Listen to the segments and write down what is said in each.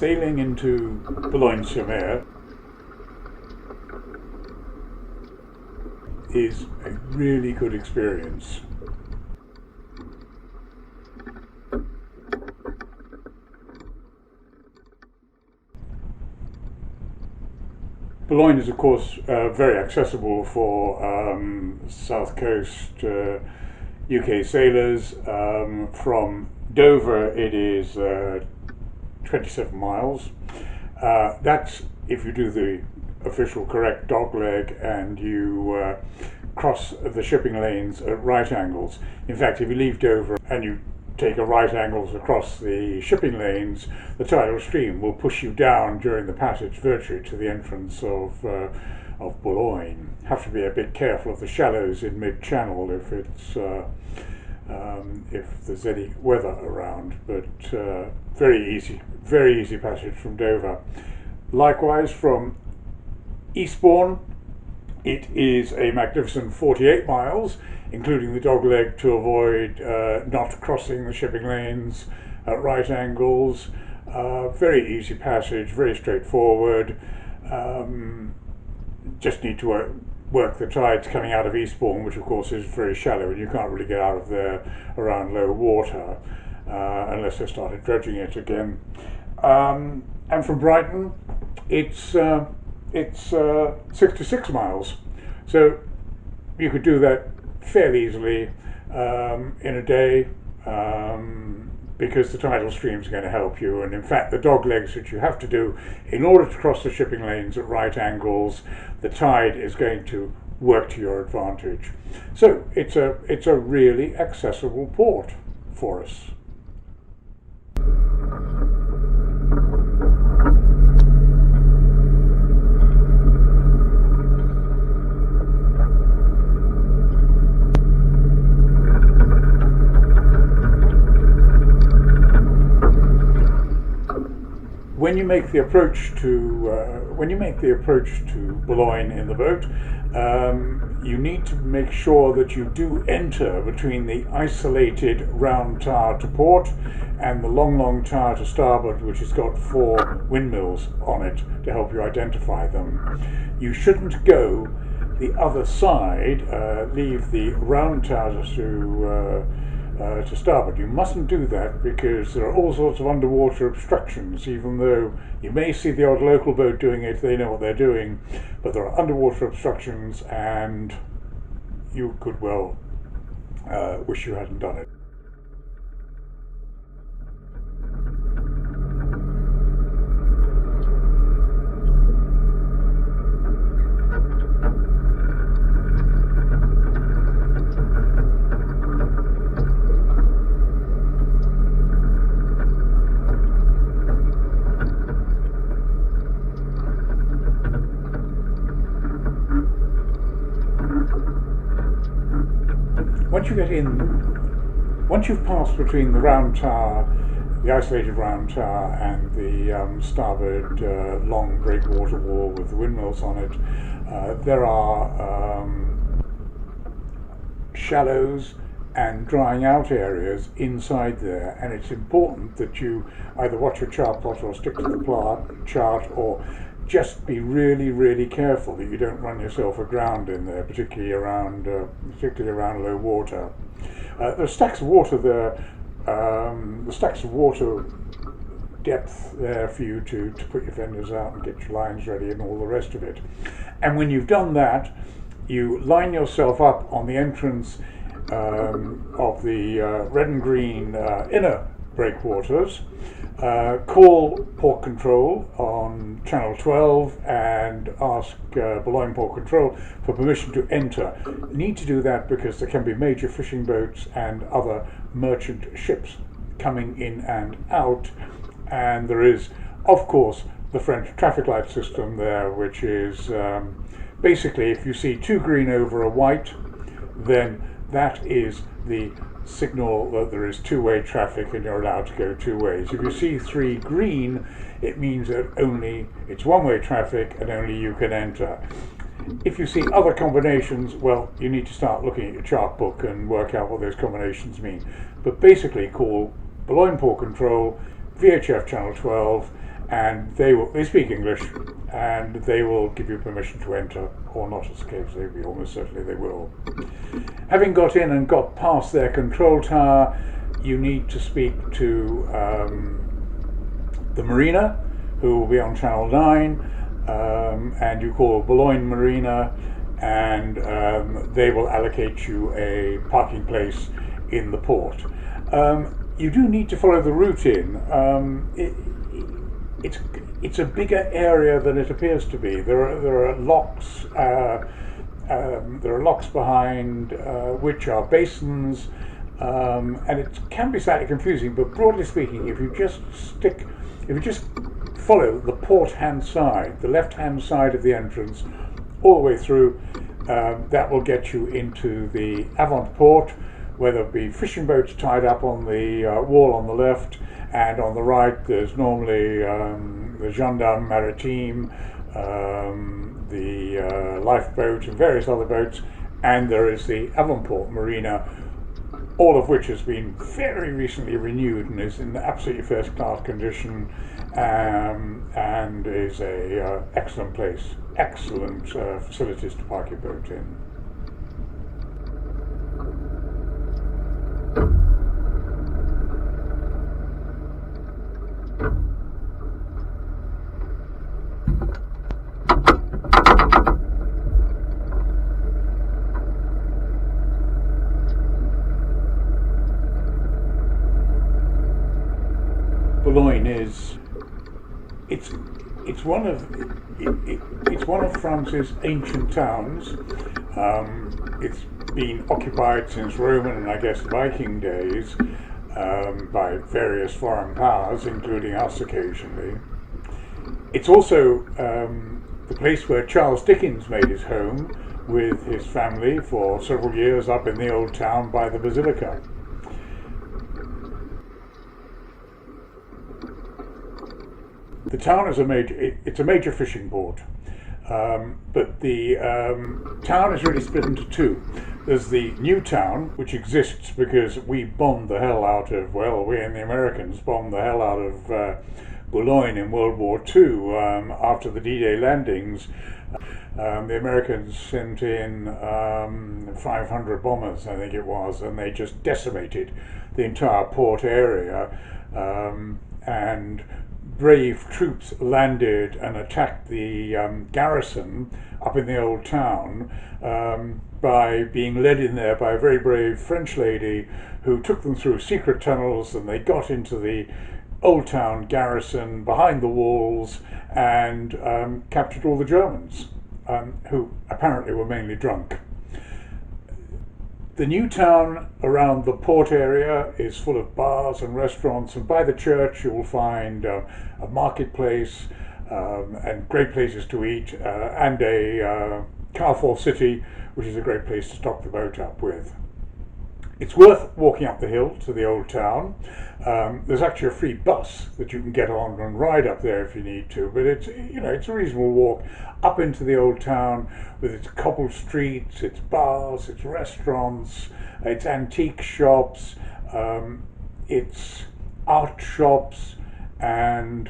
Sailing into Boulogne-sur-Mer is a really good experience. Boulogne is, of course, very accessible for South Coast UK sailors. From Dover, it is 27 miles. That's if you do the official correct dogleg and you cross the shipping lanes at right angles. In fact, if you leave Dover and you take a right angles across the shipping lanes, the tidal stream will push you down during the passage virtually to the entrance of Boulogne. Have to be a bit careful of the shallows in mid-channel if there's any weather around, but very easy passage from Dover. Likewise, from Eastbourne, it is a magnificent 48 miles, including the dogleg to avoid not crossing the shipping lanes at right angles. Very easy passage, very straightforward. Just need to work the tides coming out of Eastbourne, which of course is very shallow and you can't really get out of there around low water unless they started dredging it again. And from Brighton, it's 66 miles, so you could do that fairly easily in a day, because the tidal streams are going to help you, and in fact the dog legs that you have to do in order to cross the shipping lanes at right angles, the tide is going to work to your advantage. So it's a really accessible port for us. When you make the approach to Boulogne in the boat, you need to make sure that you do enter between the isolated round tower to port and the long tower to starboard, which has got 4 windmills on it to help you identify them. You shouldn't go the other side, leave the round tower to starboard. You mustn't do that because there are all sorts of underwater obstructions. Even though you may see the odd local boat doing it, they know what they're doing, but there are underwater obstructions and you could well wish you hadn't done it. Once you've passed between the round tower, the isolated round tower, and the starboard long breakwater wall with the windmills on it, there are shallows and drying out areas inside there, and it's important that you either watch your chart plot or stick to the chart, or just be really careful that you don't run yourself aground in there, particularly around low water. There are stacks of water there, the stacks of water depth there for you to put your fenders out and get your lines ready and all the rest of it. And when you've done that, you line yourself up on the entrance of the red and green inner breakwaters. Call Port Control on Channel 12 and ask Boulogne Port Control for permission to enter. You need to do that because there can be major fishing boats and other merchant ships coming in and out, and there is, of course, the French traffic light system there, which is basically if you see 2 green over a white, then that is the signal that there is two-way traffic and you're allowed to go 2 ways. If you see 3 green, it means that it's one-way traffic and only you can enter. If you see other combinations, well, you need to start looking at your chart book and work out what those combinations mean. But basically call Boulogne Port Control, VHF Channel 12, and they speak English, and they will give you permission to enter, or not, as the case may be. Almost certainly they will. Having got in and got past their control tower, you need to speak to the Marina, who will be on Channel 9, and you call Boulogne Marina, and they will allocate you a parking place in the port. You do need to follow the route in. It's a bigger area than it appears to be. There are locks. There are locks behind, which are basins, and it can be slightly confusing. But broadly speaking, if you just follow the port hand side, the left hand side of the entrance, all the way through, that will get you into the avant port, where there'll be fishing boats tied up on the wall on the left, and on the right there's normally the gendarme maritime, the lifeboat and various other boats, and there is the avant-port marina, all of which has been very recently renewed and is in absolutely first-class condition, and is a excellent place, excellent facilities to park your boat in. Boulogne is it's one of France's ancient towns. It's been occupied since Roman and I guess Viking days by various foreign powers, including us occasionally. It's also the place where Charles Dickens made his home with his family for several years, up in the old town by the Basilica. The town is a major fishing port, but the town is really split into two. There's the new town, which exists because we bombed the hell out of, we and the Americans bombed the hell out of Boulogne in World War II after the D-Day landings. The Americans sent in 500 bombers, I think it was, and they just decimated the entire port area, and brave troops landed and attacked the garrison up in the old town by being led in there by a very brave French lady who took them through secret tunnels, and they got into the old town garrison behind the walls and captured all the Germans, who apparently were mainly drunk. The new town around the port area is full of bars and restaurants, and by the church you will find a marketplace and great places to eat, and a Carrefour City, which is a great place to stock the boat up with. It's worth walking up the hill to the old town. There's actually a free bus that you can get on and ride up there if you need to, but it's a reasonable walk up into the old town with its cobbled streets, its bars, its restaurants, its antique shops, its art shops, and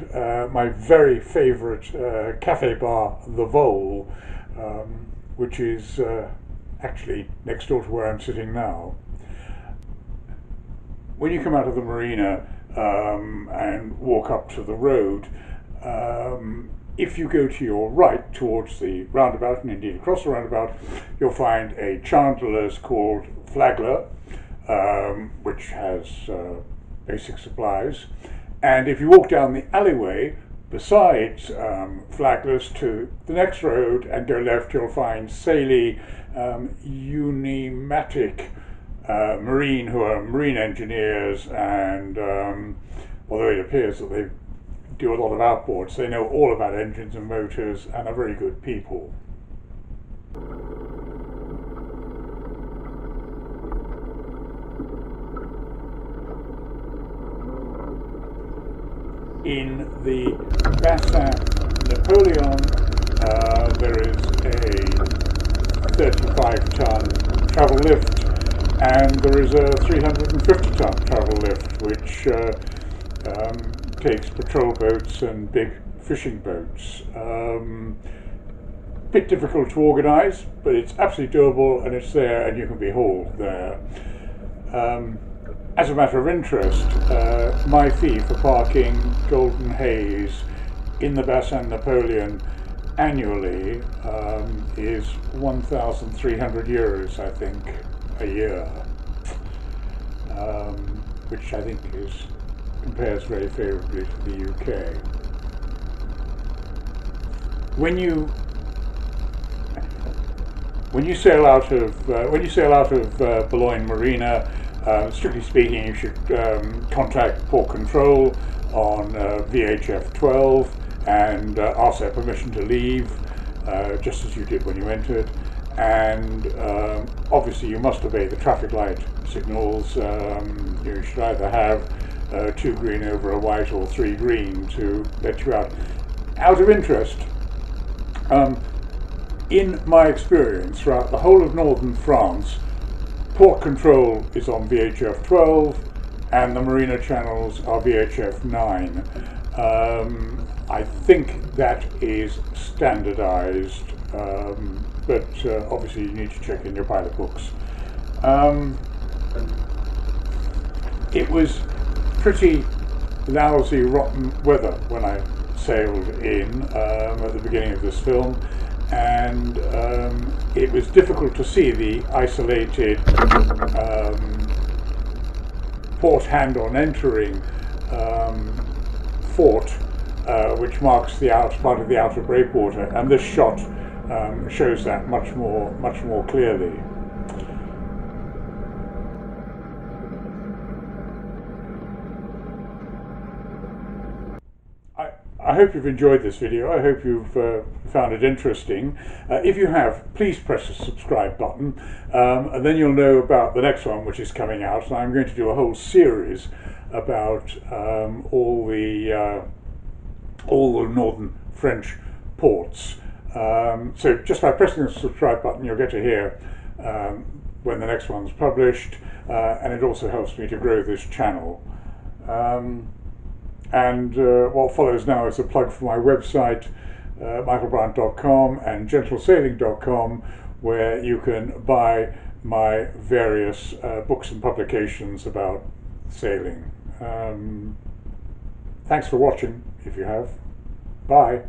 my very favourite cafe bar, The Vole, which is actually next door to where I'm sitting now. When you come out of the marina and walk up to the road, if you go to your right towards the roundabout, and indeed across the roundabout, you'll find a chandler's called Flagler, which has basic supplies. And if you walk down the alleyway besides Flagler's to the next road and go left, you'll find Saley Unimatic Marine, who are marine engineers, and although it appears that they do a lot of outboards, they know all about engines and motors and are very good people. In the Bassin Napoleon, there is a 35-ton travel lift, and there is a 350-ton travel lift, which takes patrol boats and big fishing boats. Bit difficult to organise, but it's absolutely doable, and it's there, and you can be hauled there. As a matter of interest, my fee for parking Golden Haze in the Bassin Napoleon annually is 1,300 euros, I think, a year, which I think compares very favourably to the UK. When you sail out of Boulogne Marina, strictly speaking, you should contact Port Control on VHF 12 and ask their permission to leave, just as you did when you entered. And obviously, you must obey the traffic light signals. You should either have 2 green over a white or 3 green to let you out. Out of interest, in my experience throughout the whole of northern France, Port Control is on VHF 12 and the Marina channels are VHF 9. I think that is standardized, but obviously you need to check in your pilot books. It was pretty lousy, rotten weather when I sailed in at the beginning of this film, and it was difficult to see the isolated port hand on entering fort, which marks the part of the outer breakwater, and this shot shows that much more clearly. I hope you've enjoyed this video. I hope you've found it interesting. If you have, please press the subscribe button, and then you'll know about the next one, which is coming out. And I'm going to do a whole series about all the northern French ports. So just by pressing the subscribe button, you'll get to hear when the next one's published, and it also helps me to grow this channel. And what follows now is a plug for my website, michaelbryant.com and gentlesailing.com, where you can buy my various books and publications about sailing. Thanks for watching, if you have. Bye.